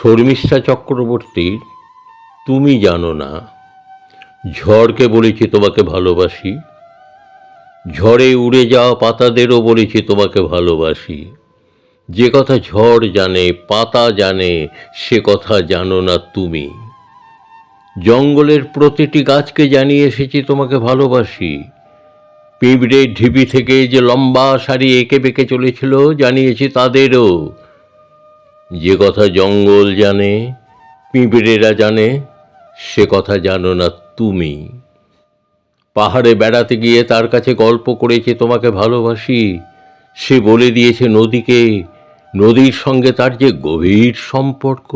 শর্মিষ্ঠা চক্রবর্তীর তুমি জানো না। ঝড়কে বলেছি তোমাকে ভালোবাসি, ঝড়ে উড়ে যাওয়া পাতাদেরও বলেছি তোমাকে ভালোবাসি। যে কথা ঝড় জানে, পাতা জানে, সে কথা জানো না তুমি। জঙ্গলের প্রতিটি গাছকে জানিয়ে এসেছি তোমাকে ভালোবাসি। পিঁপড়ের ঢিবি থেকে যে লম্বা সারি এঁকে বেঁকে চলেছিল, জানিয়েছি তাদেরও। যে কথা জঙ্গল জানে, পিঁপড়েরা জানে, সে কথা জানো না তুমি। পাহাড়ে বেড়াতে গিয়ে তার কাছে গল্প করেছে তোমাকে ভালোবাসি। সে বলে দিয়েছে নদীকে, নদীর সঙ্গে তার যে গভীর সম্পর্ক।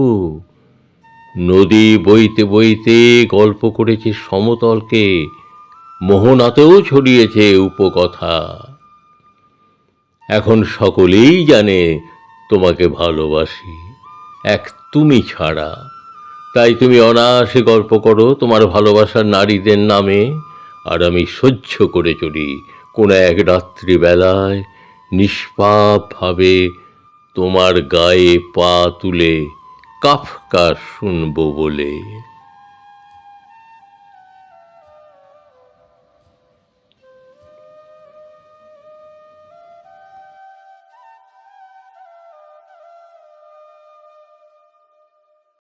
নদী বইতে বইতে গল্প করেছে সমতলকে, মোহনাতেও ছড়িয়েছে উপকথা। এখন সকলেই জানে তোমাকে ভালোবাসি, এক তুমি ছাড়া। তাই তুমি অনায়াসে গল্প করো তোমার ভালোবাসার নারীদের নামে, আর আমি সহ্য করে চলি কোনো এক রাত্রিবেলায় নিষ্পাপভাবে তোমার গায়ে পা তুলে কাফকা শুনবো বলে।